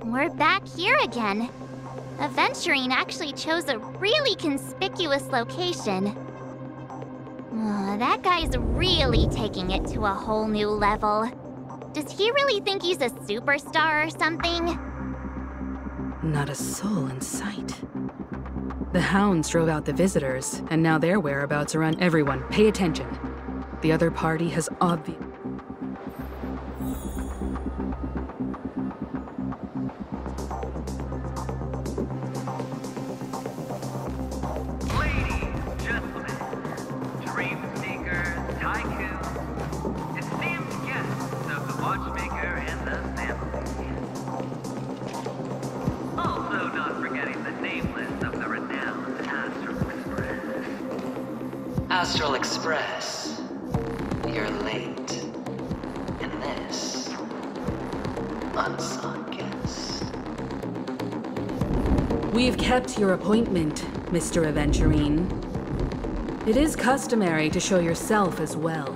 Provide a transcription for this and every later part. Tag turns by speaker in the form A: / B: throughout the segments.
A: We're back here again. Aventurine actually chose a really conspicuous location. That guy's really taking it to a whole new level. Does he really think he's a superstar or something?
B: Not a soul in sight. The hounds drove out the visitors, and now their whereabouts are on. Everyone, pay attention. The other party has obviously...
C: Astral Express, you're late. In this, unsung guest.
B: We've kept your appointment, Mr. Aventurine. It is customary to show yourself as well.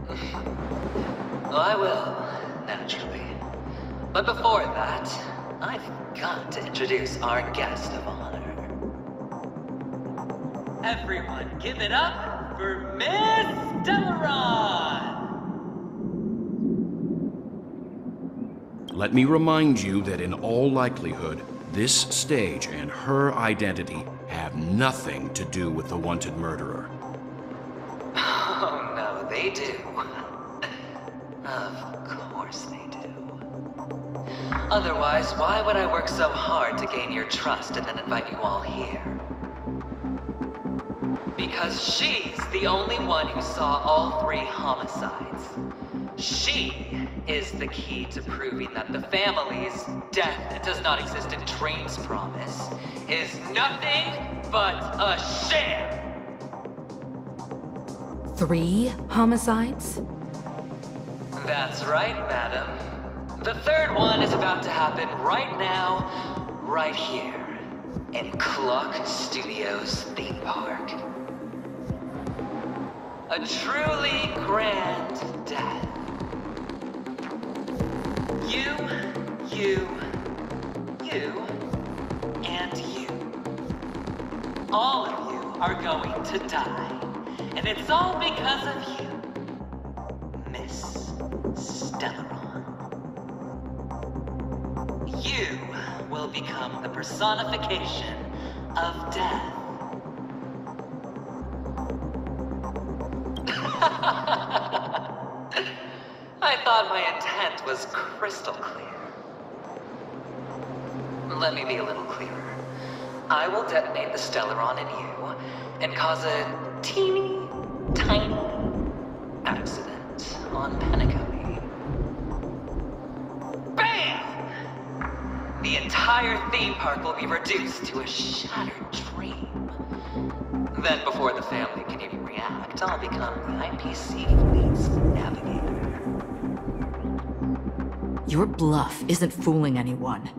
C: Well, I will, naturally. But before that, I've got to introduce our guest of honor. Everyone, give it up for Miss Delaron!
D: Let me remind you that in all likelihood, this stage and her identity have nothing to do with the wanted murderer.
C: Oh, no, they do. Of course they do. Otherwise, why would I work so hard to gain your trust and then invite you all here? Because she's the only one who saw all 3 homicides. She is the key to proving that the family's death that does not exist in Train's promise is nothing but a sham!
B: 3 homicides?
C: That's right, madam. The 3rd one is about to happen right now, right here, in Clock Studios theme park. A truly grand death. You, and you. All of you are going to die. And it's all because of you, Miss Stellaron. You will become the personification of death. I thought my intent was crystal clear. Let me be a little clearer. I will detonate the Stellaron in you and cause a teeny, tiny accident on Penacony. BAM! The entire theme park will be reduced to a shattered dream. Then before the family can even react, I'll become the IPC fleet's navigator.
E: Your bluff isn't fooling anyone.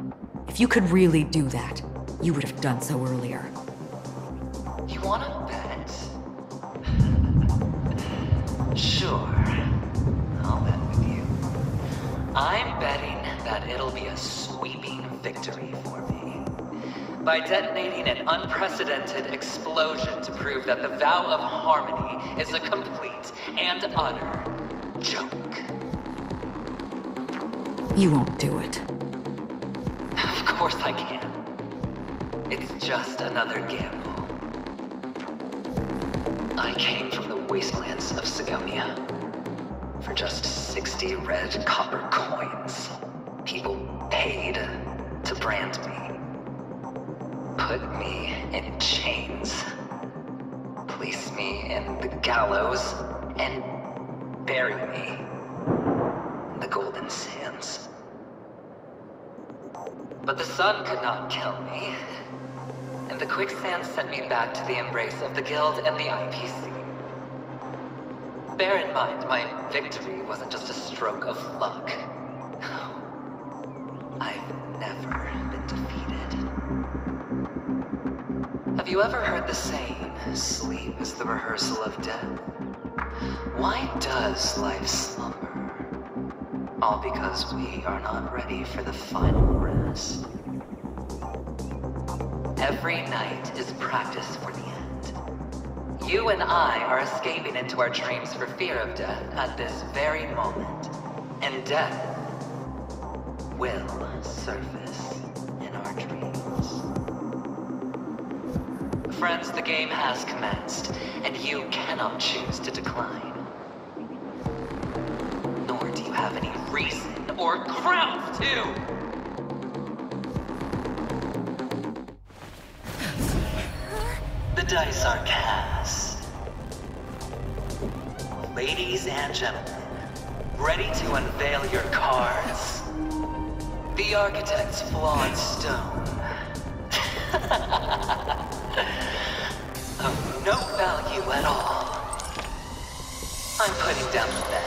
E: If you could really do that, you would have done so earlier.
C: You wanna bet? Sure. I'll bet with you. I'm betting that it'll be a sweeping victory for me. By detonating an unprecedented explosion to prove that the vow of harmony is a complete and utter joke.
E: You won't do it.
C: Of course I can. It's just another gamble. I came from the wastelands of Sigonia. For just 60 red copper coins, people paid to brand me. Put me in chains. Place me in the gallows and bury me in the golden sands. But the sun could not kill me, and the quicksand sent me back to the embrace of the Guild and the IPC. Bear in mind, my victory wasn't just a stroke of luck. I've never been defeated. Have you ever heard the saying, sleep is the rehearsal of death? Why does life slumber? All because we are not ready for the final rest. Every night is practice for the end. You and I are escaping into our dreams for fear of death at this very moment. And death will surface in our dreams. Friends, the game has commenced, and you cannot choose to decline. Nor do you have any reason or grounds to! The dice are cast. Ladies and gentlemen, ready to unveil your cards. The architect's flawed stone. Of no value at all. I'm putting down the bet.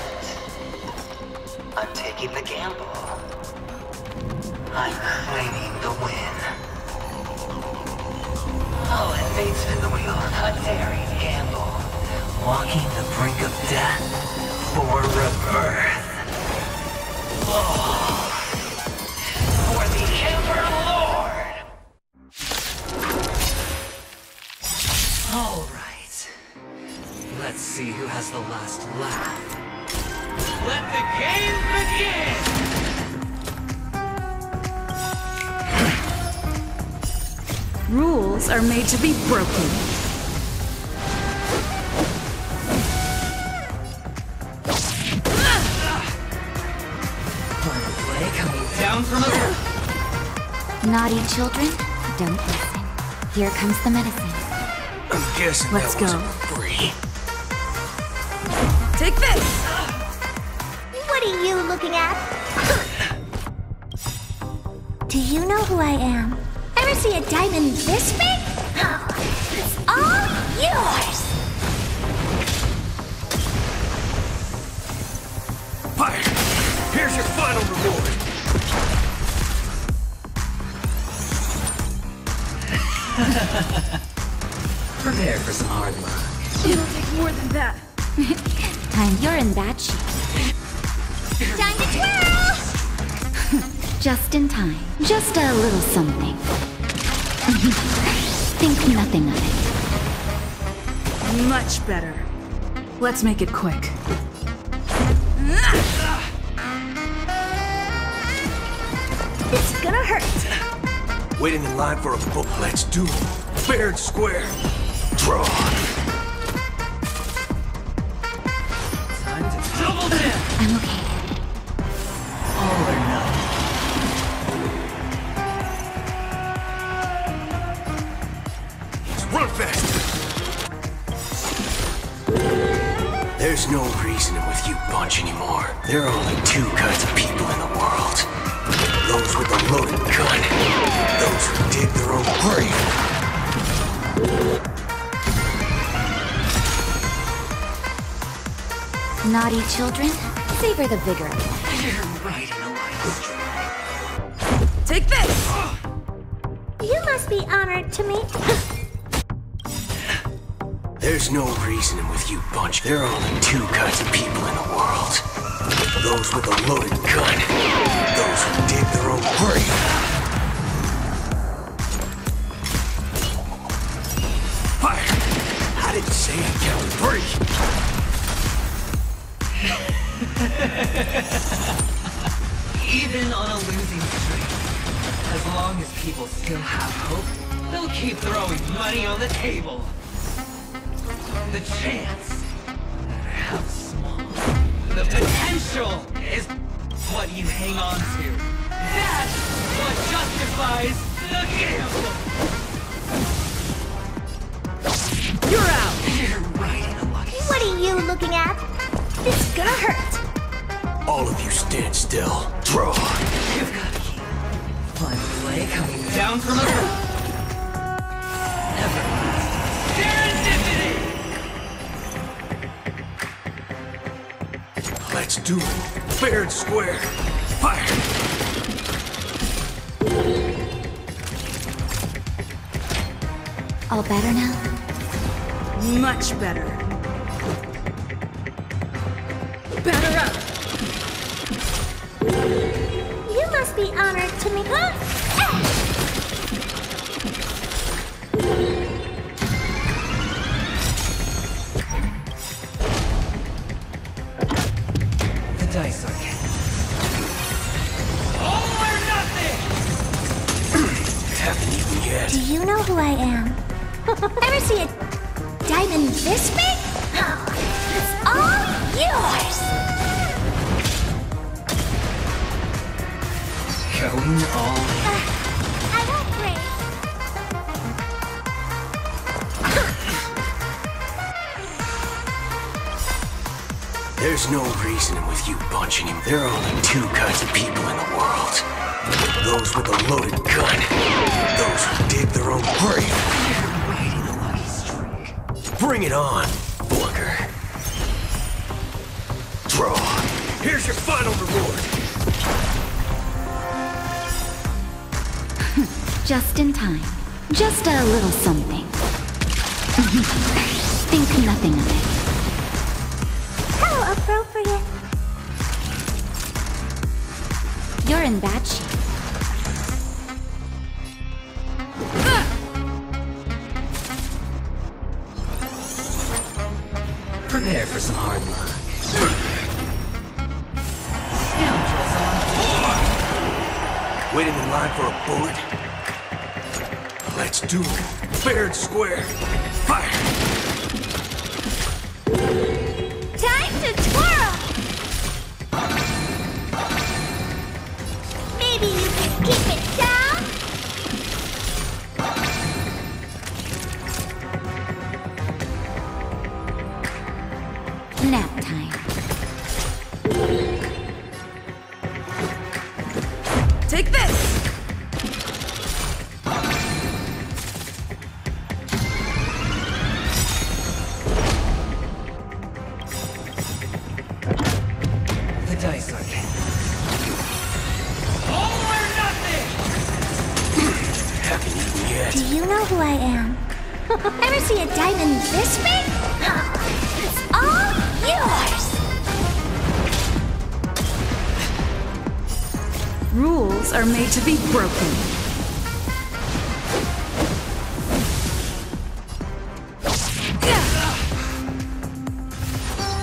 C: I'm taking the gamble. I'm claiming the win. Oh, and they spin the wheel, a daring gamble. Walking the brink of death for rebirth. Oh, for the Emperor Lord! All right. Let's see who has the last laugh. Let the game begin!
B: Rules are made to be broken.
C: Final play coming down from above.
A: Naughty children, don't listen. Here comes the medicine.
C: I'm guessing
B: Let's
C: that wasn't
B: go.
C: free.
B: Take this!
A: What are you looking at? Do you know who I am? Ever see a diamond this big? Oh, it's all yours!
C: Fire! Here's your final reward! Prepare for some hard luck.
B: It'll take more than that.
A: And you're in bad shape. Time to twirl! Just in time. Just a little something. Think nothing of it.
B: Much better. Let's make it quick.
A: It's gonna hurt.
F: Waiting in line for a book. Let's do it. Fair and square. Draw.
C: Time to double down!
A: I'm okay.
C: All or nothing.
F: Run faster. There's no reasoning with you bunch anymore. There are only two kinds of people in the world. Those with a loaded gun. Those who dig their own grave.
A: Naughty children, savor the vigor of life.
C: You're right in a light strike.
B: Take this!
A: You must be honored to me.
F: There's no reasoning with you bunch. There are only two kinds of people in the world. Those with a loaded gun. Those who dig their own grave. Fire! I didn't say I counted three.
C: Even on a losing streak, as long as people still have hope, they'll keep throwing money on the table. The chance, no matter how small, the potential is what you hang on to. That's what justifies the gamble.
B: You're out!
C: You're right in a lucky
A: What are you looking at? It's gonna hurt.
F: All of you stand still. Draw.
C: You've got a key. Final play coming down from above. Everlasting serendipity!
F: Let's do it. Fair and square. Fire!
A: All better now?
B: Much better. Batter up!
G: You must be honored to me.
F: The dice are all or nothing! Haven't eaten yet.
G: Do you know who I am? Ever see a diamond this big? It's all yours!
F: Going all
G: I won't break.
F: There's no reasoning with you bunch anymore. There are only two kinds of people in the world. Those with a loaded gun. Those who dig their own grave. Riding a lucky streak. Bring it on, Booker. Draw. Here's your final reward.
A: Just in time. Just a little something. Think nothing of it.
G: How appropriate.
A: You're in bad shape.
F: Prepare for some hard luck. Waiting in line for a bullet? Let's do it. Fair and square. Fire!
G: Time to twirl! Maybe you can keep it down?
A: Nap time.
B: Take this!
F: The dice are all or nothing! Haven't eaten yet.
G: Do you know who I am? Ever see a diamond this big? It's all yours!
B: Rules are made to be broken.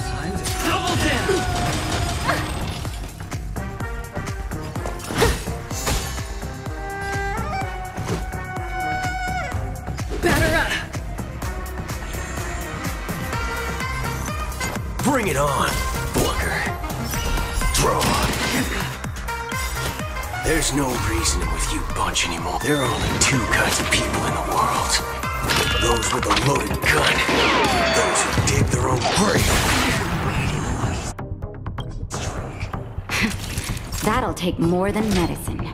F: Time to double down!
B: Batter up!
F: Bring it on, Booker. Draw. There's no reasoning with you bunch anymore. There are only two kinds of people in the world. Those with a loaded gun. Those who dig their own grave.
A: That'll take more than medicine.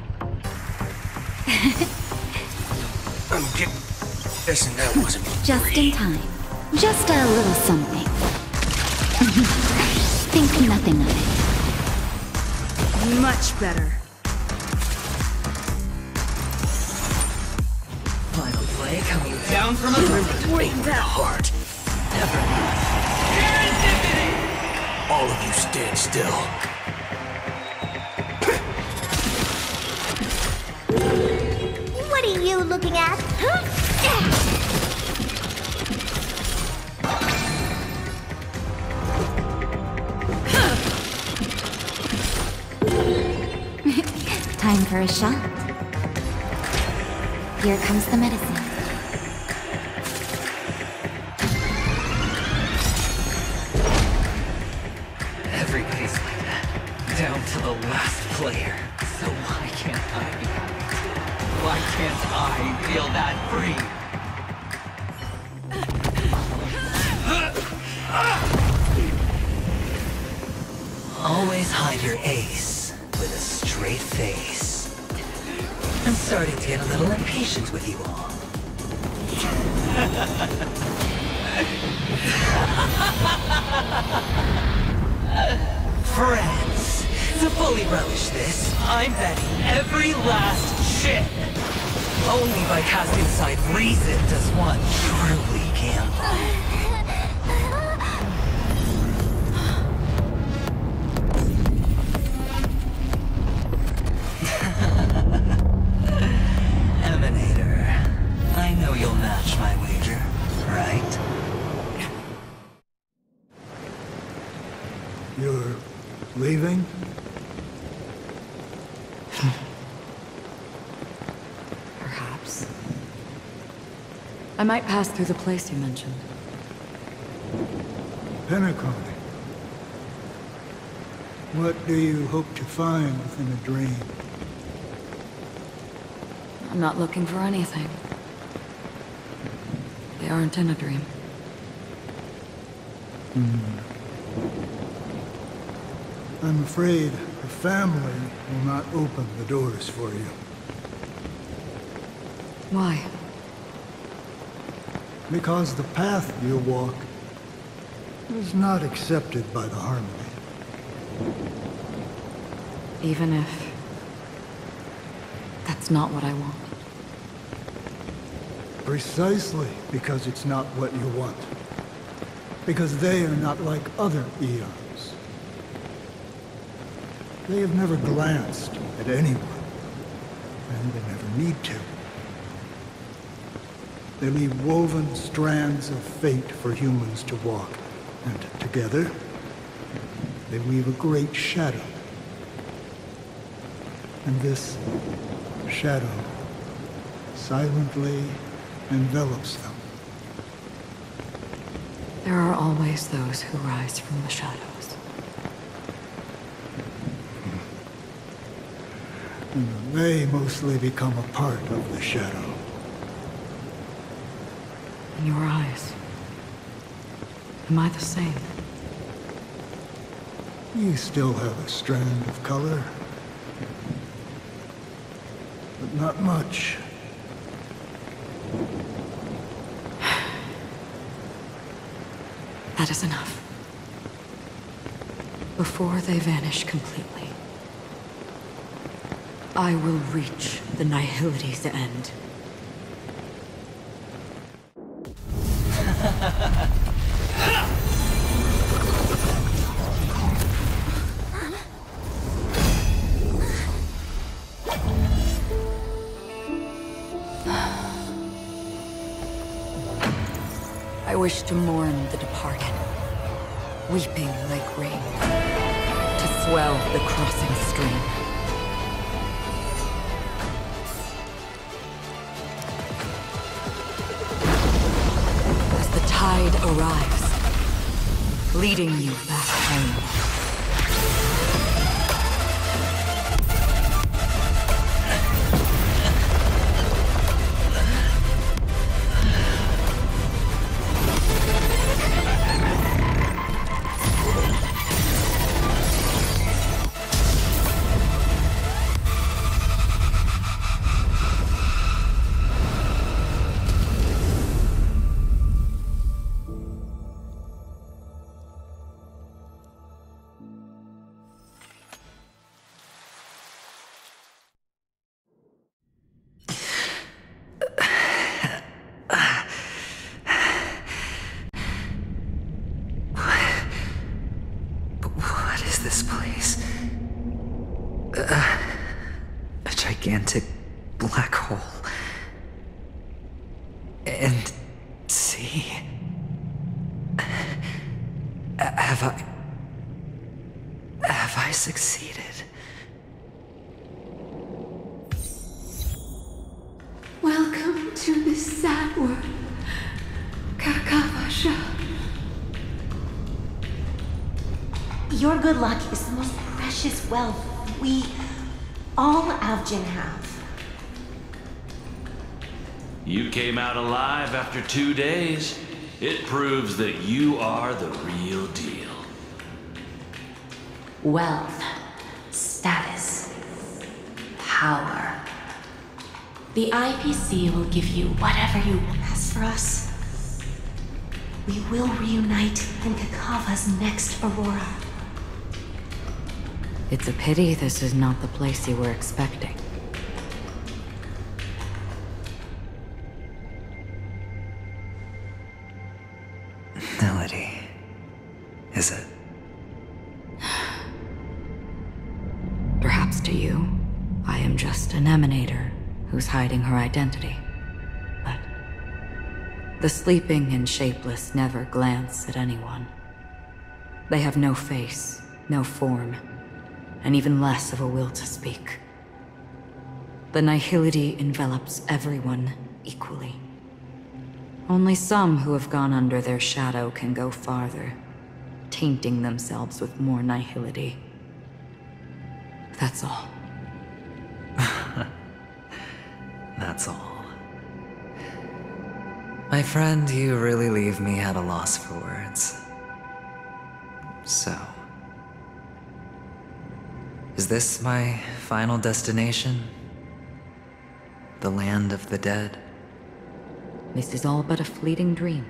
F: I'm guessing that wasn't
A: Just
F: free.
A: in time. Just a little something. Think nothing of it.
B: Much better.
F: Final play coming down from a wing with a heart. Never mind. All of you stand still.
G: What are you looking at?
A: Time for a shot. Here comes the medicine.
F: Everybody's like that. Down to the last player. So why can't I? Why can't I feel that free? Always hide your ace with a straight face. I'm starting to get a little impatient with you all. Friends, to fully relish this, I'm betting every last chip. Only by casting aside reason does one truly gamble. touch my wager, right?
H: You're leaving?
E: Perhaps. I might pass through the place you mentioned.
H: Pinnacle. What do you hope to find within a dream?
E: I'm not looking for anything. They aren't in a dream.
H: I'm afraid the family will not open the doors for you.
E: Why?
H: Because the path you walk is not accepted by the Harmony.
E: Even if... that's not what I want.
H: Precisely because it's not what you want. Because they are not like other eons. They have never glanced at anyone, and they never need to. They leave woven strands of fate for humans to walk, and together, they weave a great shadow. And this shadow silently envelops them.
E: There are always those who rise from the shadows.
H: And they mostly become a part of the shadow.
E: In your eyes, am I the same?
H: You still have a strand of color, but not much.
E: That is enough. Before they vanish completely, I will reach the Nihility's end. I wish to mourn the departed, weeping like rain, to swell the crossing stream. As the tide arrives, leading you back home.
F: This place. A gigantic black hole. And see? Have I succeeded?
I: Welcome to this sad world, Kakavasha.
G: Your good luck is the most precious wealth we, all Avgin, have.
J: You came out alive after 2 days. It proves that you are the real deal.
I: Wealth, status, power. The IPC will give you whatever you want.
G: As for us, we will reunite in Kakava's next Aurora.
E: It's a pity this is not the place you were expecting.
F: Melody. Is it?
E: Perhaps to you, I am just an emanator who's hiding her identity. But The sleeping and shapeless never glance at anyone. They have no face, no form, and even less of a will to speak. The nihility envelops everyone equally. Only some who have gone under their shadow can go farther, tainting themselves with more nihility. That's all.
K: That's all. My friend, you really leave me at a loss for words. So, is this my final destination? The land of the dead?
E: This is all but a fleeting dream.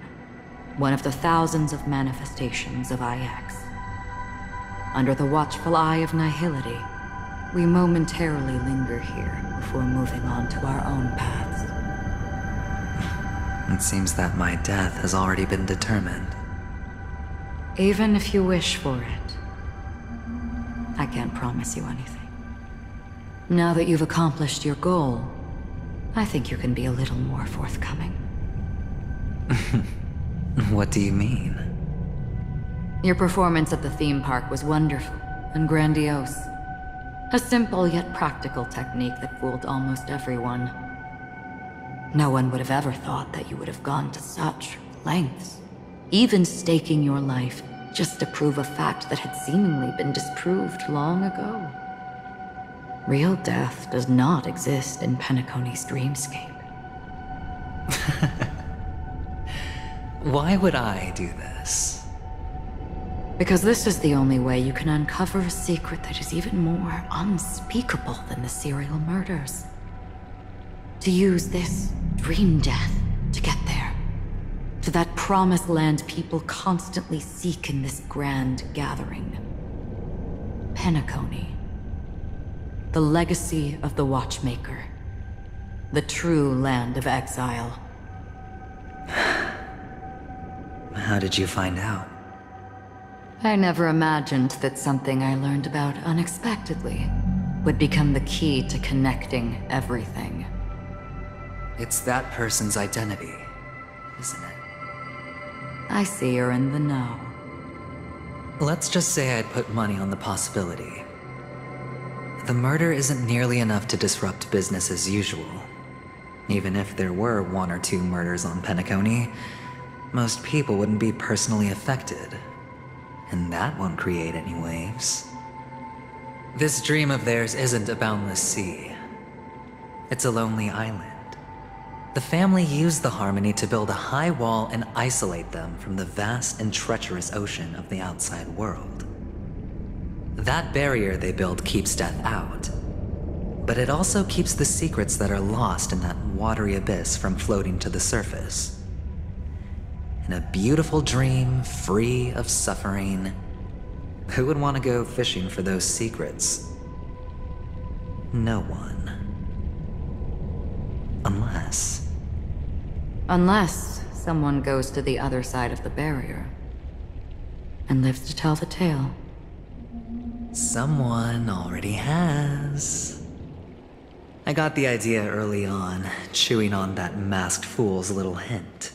E: One of the thousands of manifestations of IX. Under the watchful eye of nihility, we momentarily linger here before moving on to our own paths.
K: It seems that my death has already been determined.
E: Even if you wish for it, I can't promise you anything. Now that you've accomplished your goal, I think you can be a little more forthcoming.
K: What do you mean?
E: Your performance at the theme park was wonderful and grandiose. A simple yet practical technique that fooled almost everyone. No one would have ever thought that you would have gone to such lengths, even staking your life just to prove a fact that had seemingly been disproved long ago. Real death does not exist in Penacony's dreamscape.
K: Why would I do this?
E: Because this is the only way you can uncover a secret that is even more unspeakable than the serial murders. To use this dream death to get there. To that promised land people constantly seek in this grand gathering. Penacony. The legacy of the Watchmaker. The true land of exile.
K: How did you find out?
E: I never imagined that something I learned about unexpectedly would become the key to connecting everything.
K: It's that person's identity, isn't it?
E: I see you're in the know.
K: Let's just say I'd put money on the possibility. The murder isn't nearly enough to disrupt business as usual. Even if there were 1 or 2 murders on Penacony, most people wouldn't be personally affected. And that won't create any waves. This dream of theirs isn't a boundless sea. It's a lonely island. The family used the Harmony to build a high wall and isolate them from the vast and treacherous ocean of the outside world. That barrier they built keeps death out, but it also keeps the secrets that are lost in that watery abyss from floating to the surface. In a beautiful dream, free of suffering, who would want to go fishing for those secrets? No one.
E: Unless someone goes to the other side of the barrier and lives to tell the tale.
K: Someone already has. I got the idea early on, chewing on that masked fool's little hint.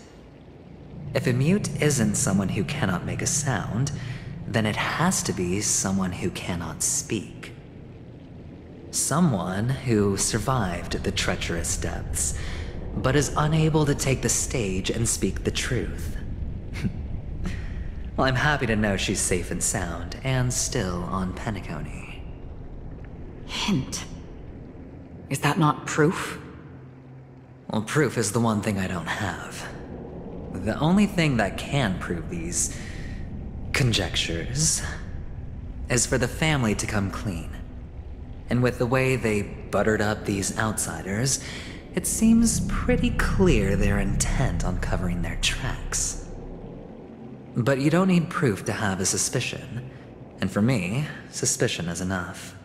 K: If a mute isn't someone who cannot make a sound, then it has to be someone who cannot speak. Someone who survived the treacherous depths, but is unable to take the stage and speak the truth. Well, I'm happy to know she's safe and sound, and still on Penacony.
E: Hint? Is that not proof?
K: Well, proof is the one thing I don't have. The only thing that can prove these conjectures is for the family to come clean. And with the way they buttered up these outsiders, it seems pretty clear they're intent on covering their tracks. But you don't need proof to have a suspicion. And for me, suspicion is enough.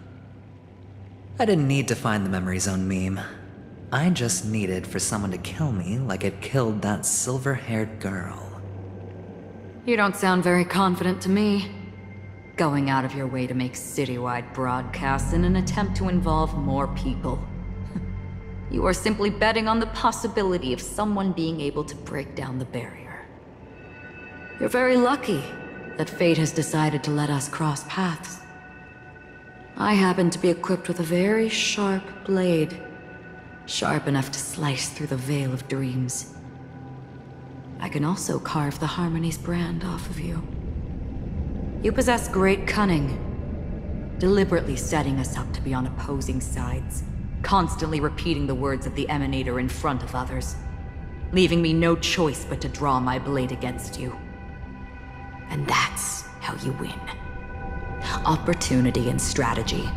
K: I didn't need to find the Memory Zone meme. I just needed for someone to kill me like it killed that silver-haired girl.
E: You don't sound very confident to me. Going out of your way to make citywide broadcasts in an attempt to involve more people. You are simply betting on the possibility of someone being able to break down the barrier. You're very lucky that fate has decided to let us cross paths. I happen to be equipped with a very sharp blade, sharp enough to slice through the veil of dreams. I can also carve the Harmony's brand off of you. You possess great cunning, deliberately setting us up to be on opposing sides, constantly repeating the words of the Emanator in front of others, leaving me no choice but to draw my blade against you. And that's how you win. Opportunity and strategy,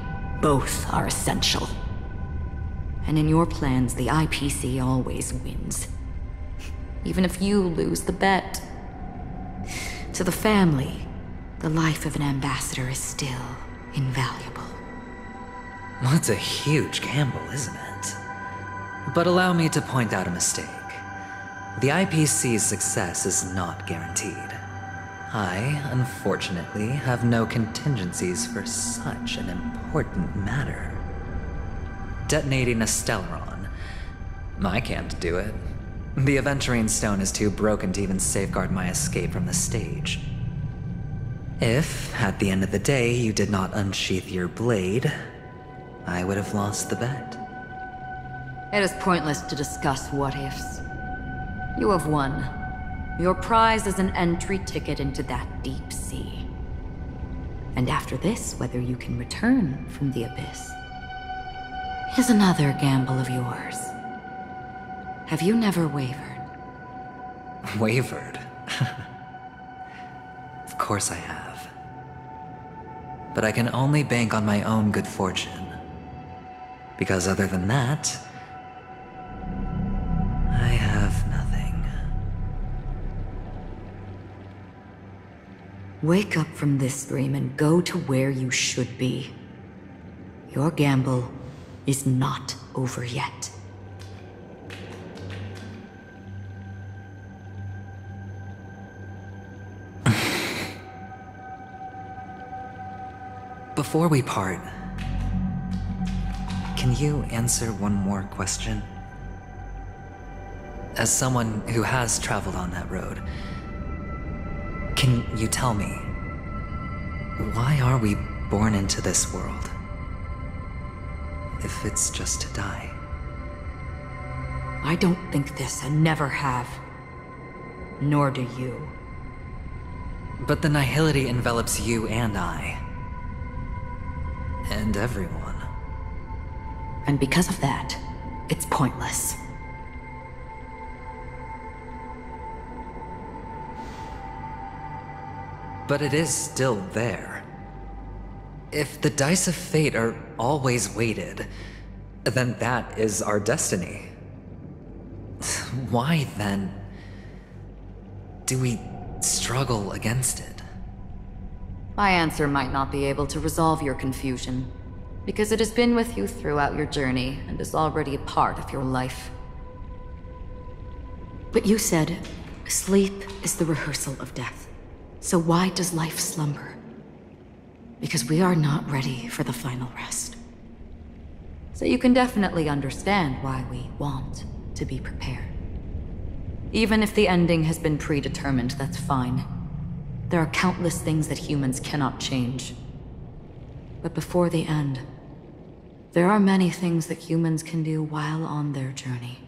E: both are essential. And in your plans, the IPC always wins. Even if you lose the bet. To the family, the life of an ambassador is still invaluable.
K: That's a huge gamble, isn't it? But allow me to point out a mistake. The IPC's success is not guaranteed. I, unfortunately, have no contingencies for such an important matter. Detonating a Stellaron. I can't do it. The Aventurine Stone is too broken to even safeguard my escape from the stage. If, at the end of the day, you did not unsheath your blade, I would have lost the bet.
E: It is pointless to discuss what-ifs. You have won. Your prize is an entry ticket into that deep sea. And after this, whether you can return from the abyss is another gamble of yours. Have you never wavered?
K: Wavered? Of course I have. But I can only bank on my own good fortune. Because other than that, I have nothing.
E: Wake up from this dream and go to where you should be. Your gamble is not over yet.
K: Before we part, can you answer one more question? As someone who has traveled on that road, can you tell me, why are we born into this world? If it's just to die.
E: I don't think this and never have. Nor do you.
K: But the nihility envelops you and I. And everyone.
E: And because of that, it's pointless.
K: But it is still there. If the dice of fate are always weighted, then that is our destiny. Why, then, do we struggle against it?
E: My answer might not be able to resolve your confusion, because it has been with you throughout your journey and is already a part of your life. But you said, sleep is the rehearsal of death. So why does life slumber? Because we are not ready for the final rest. So you can definitely understand why we want to be prepared. Even if the ending has been predetermined, that's fine. There are countless things that humans cannot change. But before the end, there are many things that humans can do while on their journey.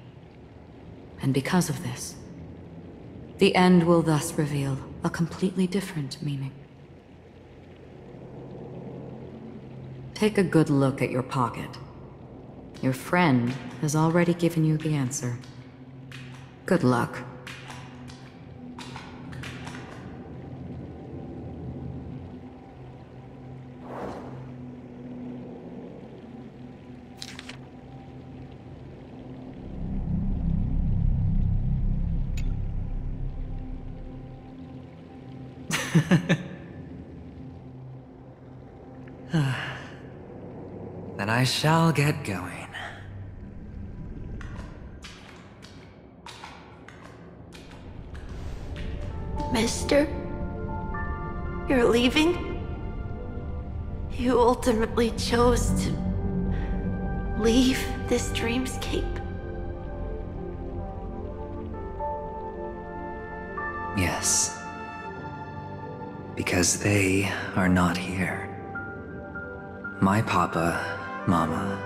E: And because of this, the end will thus reveal a completely different meaning. Take a good look at your pocket. Your friend has already given you the answer. Good luck.
K: Then I shall get going.
I: Mister? You're leaving? You ultimately chose to leave this dreamscape?
K: Yes. Because they are not here. My papa, mama,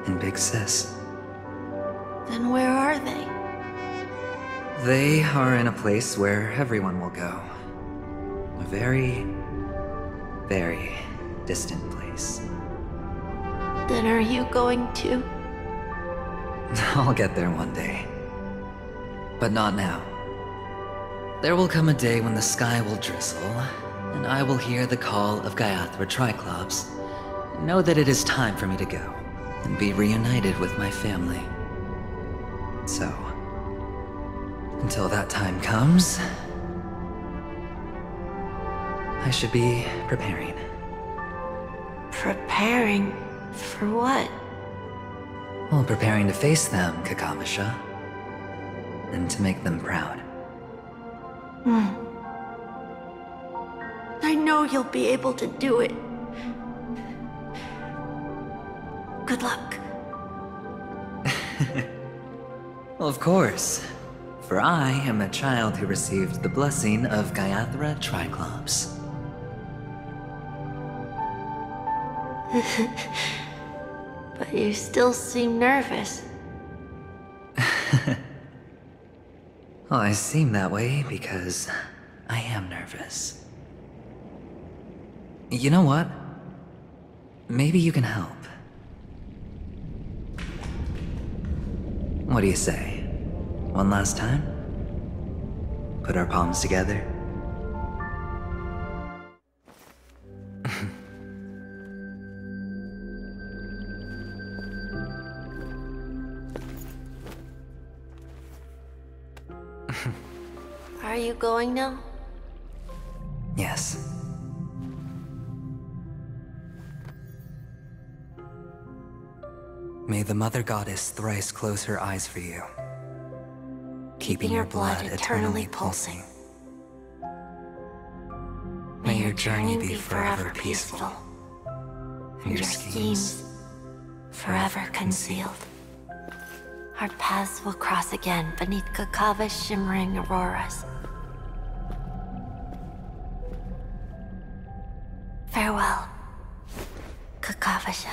K: and big sis.
I: Then where are they?
K: They are in a place where everyone will go. A very, very distant place.
I: Then are you going to?
K: I'll get there one day. But not now. There will come a day when the sky will drizzle, and I will hear the call of Gaiathra Triclops, and know that it is time for me to go, and be reunited with my family. So, until that time comes, I should be preparing.
I: Preparing? For what?
K: Well, preparing to face them, Kakavasha. And to make them proud.
I: I know you'll be able to do it. Good luck.
K: Well, of course. For I am a child who received the blessing of Gaiathra Triclops.
I: But you still seem nervous.
K: Well, I seem that way because I am nervous. You know what? Maybe you can help. What do you say? One last time? Put our palms together?
I: Are you going now?
K: Yes. May the Mother Goddess thrice close her eyes for you, keeping your blood eternally pulsing. May your journey be forever peaceful, and your schemes
I: forever concealed. Our paths will cross again beneath Kakava's shimmering auroras. Farewell, Kakavasha.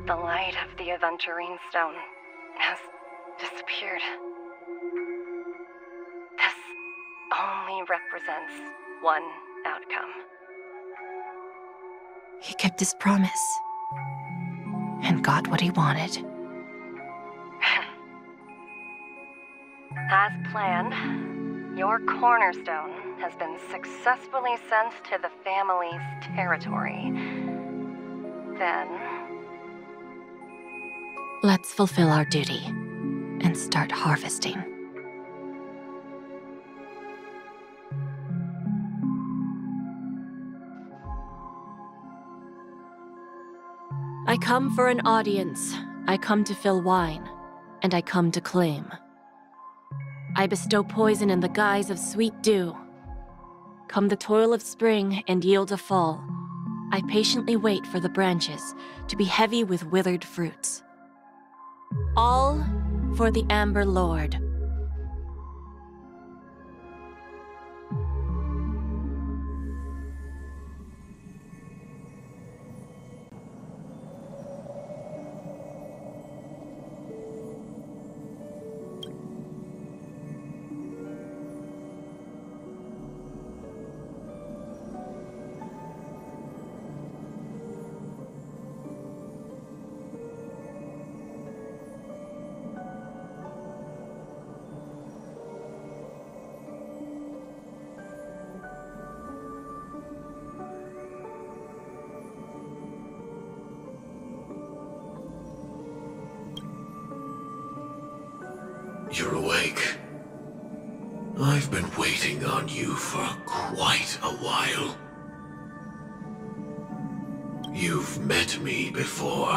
L: The light of the Aventurine Stone has disappeared. This only represents one outcome.
M: He kept his promise. And got what he wanted.
L: As planned, your cornerstone has been successfully sent to the family's territory. Then...
M: let's fulfill our duty and start harvesting. I come for an audience. I come to fill wine, and I come to claim. I bestow poison in the guise of sweet dew. Come the toil of spring and yield a fall. I patiently wait for the branches to be heavy with withered fruits. All for the Amber Lord.
F: I've been waiting on you for quite a while. You've met me before.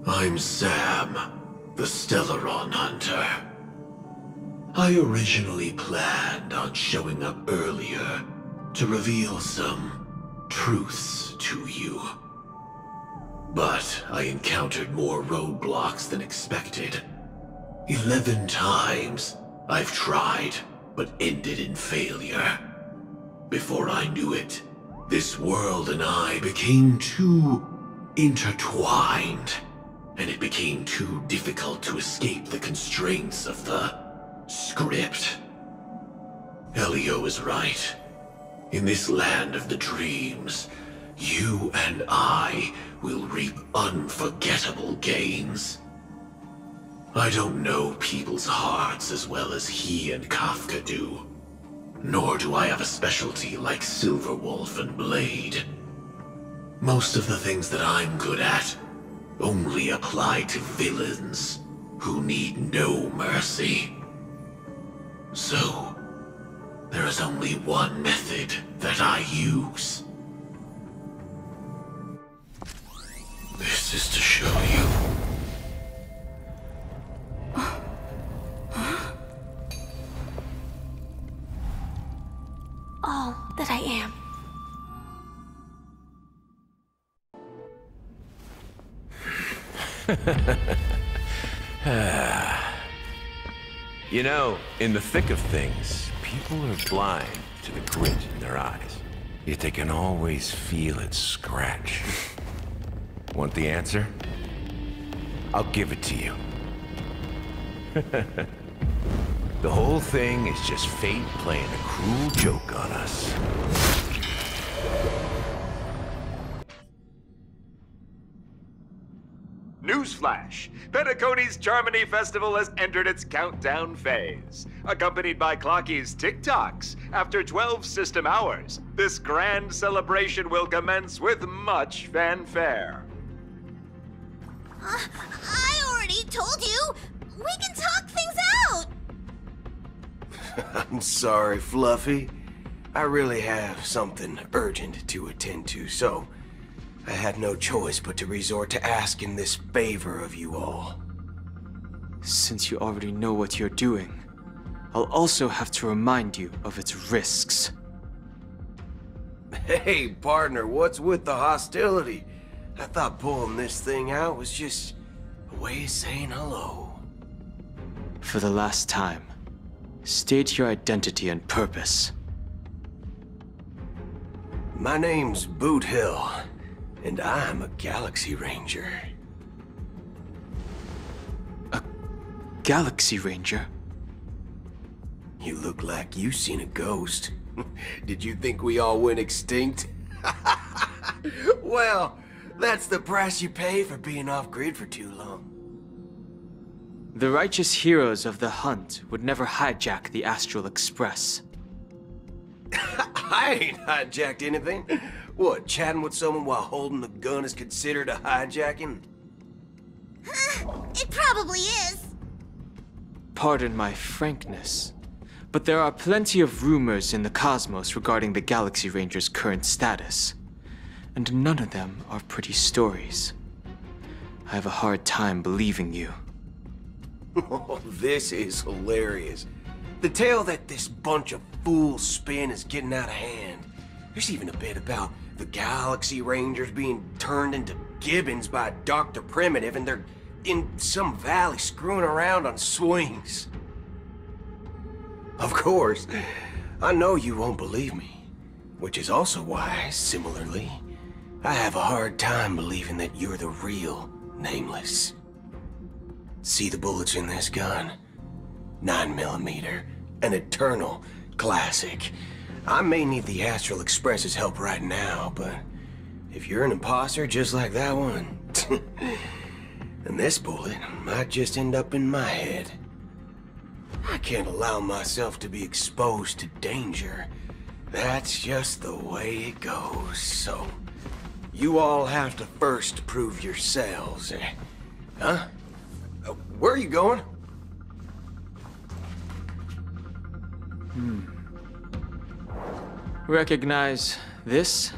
F: I'm Sam, the Stellaron Hunter. I originally planned on showing up earlier to reveal some truths to you. But I encountered more roadblocks than expected. 11 times I've tried, but ended in failure. Before I knew it, this world and I became too intertwined, and it became too difficult to escape the constraints of the script. Elio is right. In this land of the dreams, you and I will reap unforgettable gains. I don't know people's hearts as well as he and Kafka do. Nor do I have a specialty like Silverwolf and Blade. Most of the things that I'm good at only apply to villains who need no mercy. So, there is only one method that I use. This is to show you.
I: All that I am.
N: You know, in the thick of things, people are blind to the grit in their eyes. Yet they can always feel it scratch. Want the answer? I'll give it to you. The whole thing is just fate playing a cruel joke on us.
O: Newsflash! Penacony's Charmony Festival has entered its countdown phase. Accompanied by Clocky's TikToks, after 12 system hours, this grand celebration will commence with much fanfare.
G: I already told you! We can talk things out!
F: I'm sorry, Fluffy. I really have something urgent to attend to, so I had no choice but to resort to asking this favor of you all.
P: Since you already know what you're doing, I'll also have to remind you of its risks.
F: Hey, partner, what's with the hostility? I thought pulling this thing out was just a way of saying hello.
P: For the last time, state your identity and purpose.
F: My name's Boot Hill, and I'm a Galaxy Ranger.
P: A Galaxy Ranger?
F: You look like you seen a ghost. Did you think we all went extinct? Well, that's the price you pay for being off-grid for too long.
P: The righteous heroes of the hunt would never hijack the Astral Express.
F: I ain't hijacked anything. What, chatting with someone while holding the gun is considered a hijacking?
G: It probably is.
P: Pardon my frankness, but there are plenty of rumors in the cosmos regarding the Galaxy Ranger's current status, and none of them are pretty stories. I have a hard time believing you.
F: Oh, this is hilarious. The tale that this bunch of fools spin is getting out of hand. There's even a bit about the Galaxy Rangers being turned into gibbons by Dr. Primitive, and they're in some valley screwing around on swings. Of course, I know you won't believe me, which is also why, similarly, I have a hard time believing that you're the real Nameless. See the bullets in this gun? 9mm, an eternal classic. I may need the Astral Express's help right now, but if you're an imposter just like that one, then this bullet might just end up in my head. I can't allow myself to be exposed to danger. That's just the way it goes, so you all have to first prove yourselves. Huh? Where are you going?
P: Recognize this?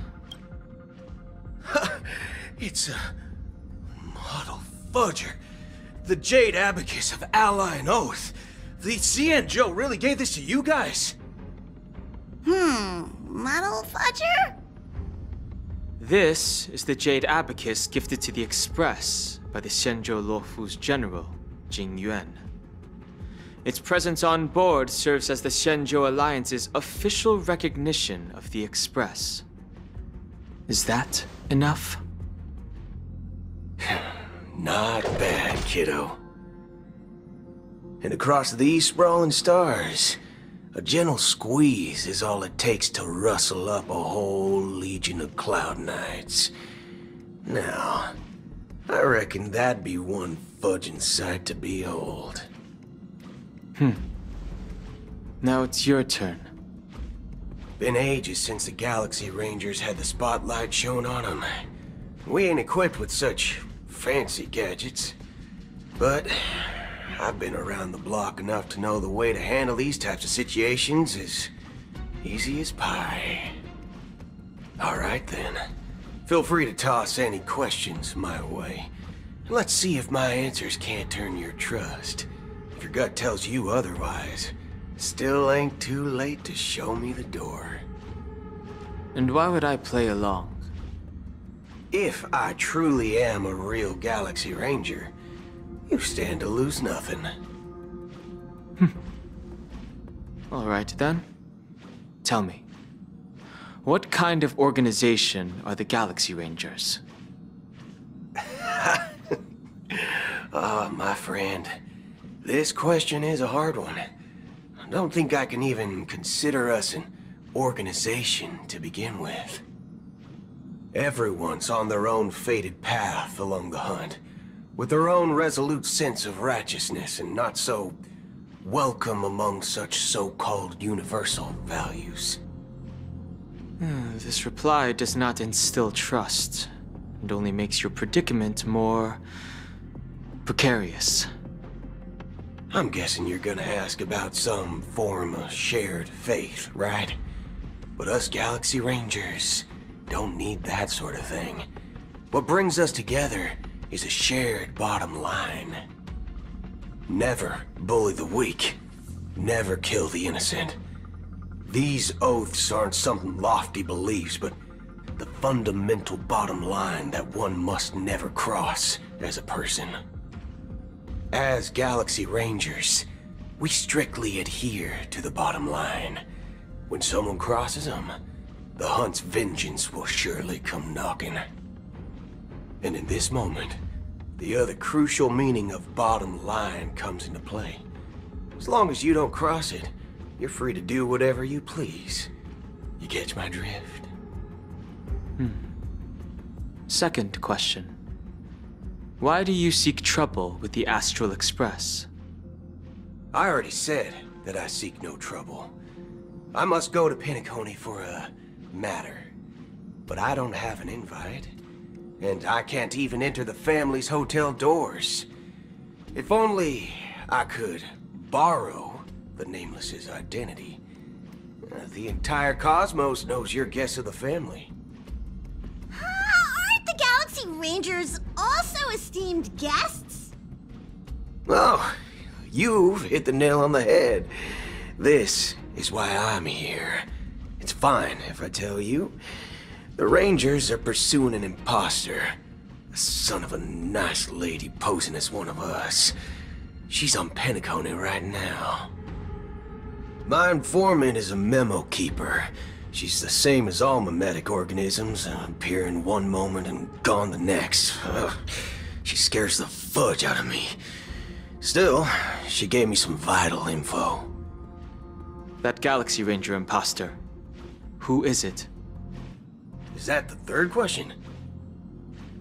F: It's a model fudger. The Jade Abacus of Ally and Oath. The CN Joe really gave this to you guys?
G: Model fudger?
P: This is the Jade Abacus gifted to the Express by the Xianzhou Luofu's general, Jing Yuan. Its presence on board serves as the Xianzhou Alliance's official recognition of the Express. Is that enough?
F: Not bad, kiddo. And across these sprawling stars, a gentle squeeze is all it takes to rustle up a whole legion of Cloud Knights. Now, I reckon that'd be one fudging sight to behold.
P: Now it's your turn.
F: Been ages since the Galaxy Rangers had the spotlight shown on them. We ain't equipped with such fancy gadgets. But I've been around the block enough to know the way to handle these types of situations is easy as pie. Alright then. Feel free to toss any questions my way. Let's see if my answers can't turn your trust. If your gut tells you otherwise, still ain't too late to show me the door.
P: And why would I play along?
F: If I truly am a real Galaxy Ranger, you stand to lose nothing.
P: Alright then. Tell me, what kind of organization are the Galaxy Rangers?
F: My friend, this question is a hard one. I don't think I can even consider us an organization to begin with. Everyone's on their own fated path along the hunt, with their own resolute sense of righteousness and not so welcome among such so-called universal values.
P: This reply does not instill trust, and only makes your predicament more precarious.
F: I'm guessing you're gonna ask about some form of shared faith, right? But us Galaxy Rangers don't need that sort of thing. What brings us together is a shared bottom line. Never bully the weak. Never kill the innocent. These oaths aren't some lofty beliefs, but the fundamental bottom line that one must never cross as a person. As Galaxy Rangers, we strictly adhere to the bottom line. When someone crosses them, the hunt's vengeance will surely come knocking. And in this moment, the other crucial meaning of bottom line comes into play. As long as you don't cross it, you're free to do whatever you please. You catch my drift?
P: Second question. Why do you seek trouble with the Astral Express?
F: I already said that I seek no trouble. I must go to Penacony for a matter. But I don't have an invite. And I can't even enter the family's hotel doors. If only I could borrow the Nameless's identity. The entire cosmos knows you're guest of the family.
G: Aren't the Galaxy Rangers also esteemed guests?
F: Oh, you've hit the nail on the head. This is why I'm here. It's fine if I tell you. The Rangers are pursuing an imposter. A son of a nice lady posing as one of us. She's on Penacony right now. My informant is a memo keeper. She's the same as all mimetic organisms, appearing one moment and gone the next. She scares the fudge out of me. Still, she gave me some vital info.
P: That Galaxy Ranger imposter. Who is it?
F: Is that the third question?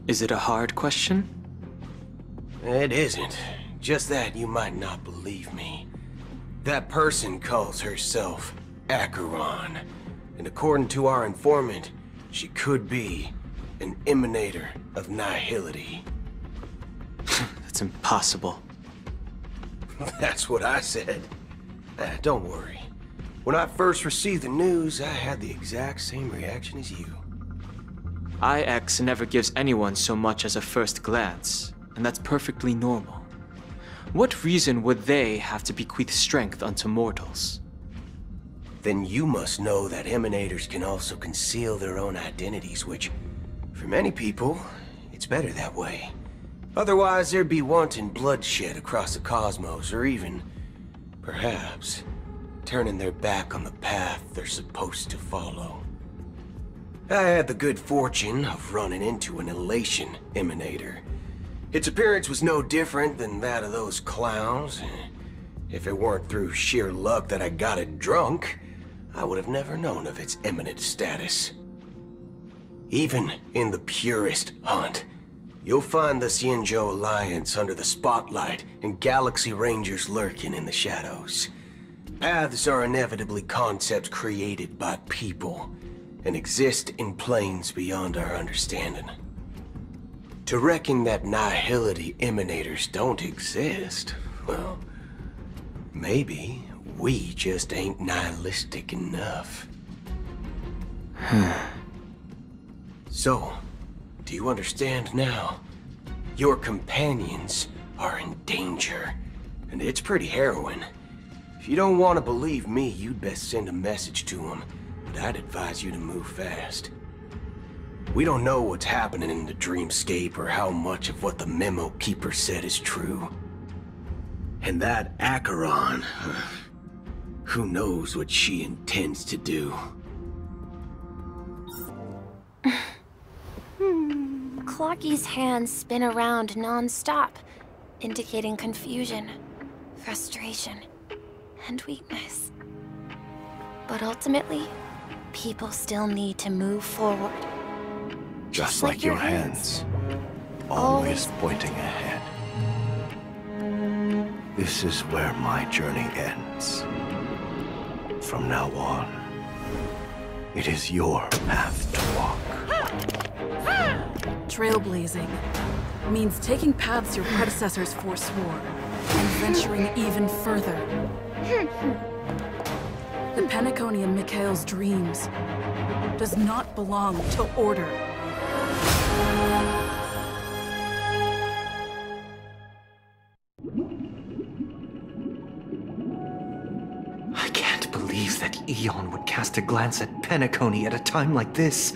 P: Is it a hard question?
F: It isn't. Just that you might not believe me. That person calls herself Acheron. And according to our informant, she could be an emanator of nihility.
P: That's impossible.
F: That's what I said. Don't worry. When I first received the news, I had the exact same reaction as you.
P: IX never gives anyone so much as a first glance, and that's perfectly normal. What reason would they have to bequeath strength unto mortals?
F: Then you must know that emanators can also conceal their own identities, which, for many people, it's better that way. Otherwise, there'd be wanton bloodshed across the cosmos, or even, perhaps, turning their back on the path they're supposed to follow. I had the good fortune of running into an elation emanator. Its appearance was no different than that of those clowns. If it weren't through sheer luck that I got it drunk, I would have never known of its eminent status. Even in the purest hunt, you'll find the Xianzhou Alliance under the spotlight and Galaxy Rangers lurking in the shadows. Paths are inevitably concepts created by people and exist in planes beyond our understanding. To reckon that nihility emanators don't exist, well, maybe we just ain't nihilistic enough. So, do you understand now? Your companions are in danger, and it's pretty harrowing. If you don't want to believe me, you'd best send a message to them, but I'd advise you to move fast. We don't know what's happening in the dreamscape or how much of what the memo keeper said is true. And that Acheron, who knows what she intends to do?
Q: Clocky's hands spin around non-stop, indicating confusion, frustration, and weakness. But ultimately, people still need to move forward.
N: Just like your hands, always pointing ahead. This is where my journey ends. From now on, it is your path to walk.
B: Trailblazing means taking paths your predecessors forswore and venturing even further. The Penacony in Mikhail's dreams does not belong to Order.
K: I can't believe that Eon would cast a glance at Penacony at a time like this.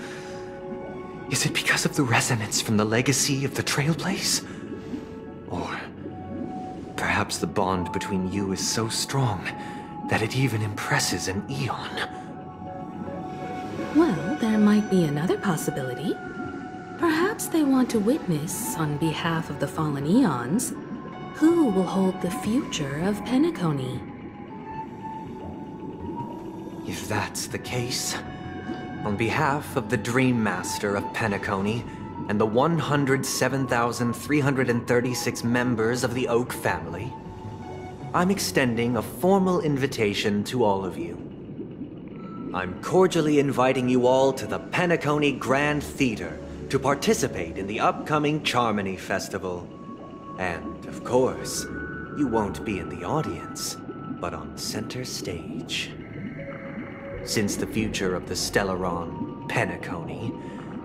K: Is it because of the resonance from the legacy of the Trailblaze? Or perhaps the bond between you is so strong that it even impresses an Eon?
B: Well, there might be another possibility. Perhaps they want to witness, on behalf of the fallen Eons, who will hold the future of Penacony.
K: If that's the case, on behalf of the Dream Master of Penacony and the 107,336 members of the Oak family, I'm extending a formal invitation to all of you. I'm cordially inviting you all to the Penacony Grand Theater to participate in the upcoming Charmony Festival. And, of course, you won't be in the audience, but on center stage. Since the future of the Stellaron, Penacony,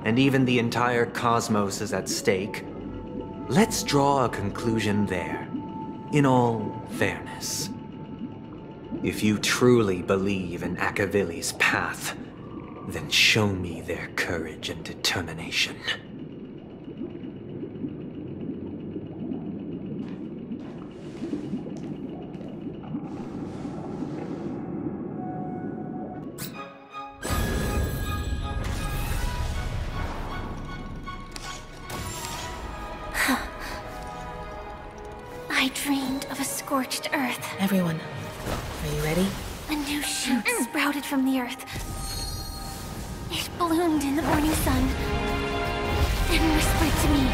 K: and even the entire cosmos is at stake, let's draw a conclusion there, in all fairness. If you truly believe in Akavili's path, then show me their courage and determination.
Q: I dreamed of a scorched earth.
B: Everyone, are you ready?
Q: A new shoot sprouted from the earth. It bloomed in the morning sun and whispered to me.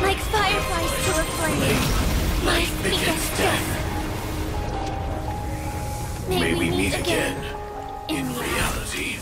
Q: Like fireflies to a flame, life begets death. May we meet again in reality.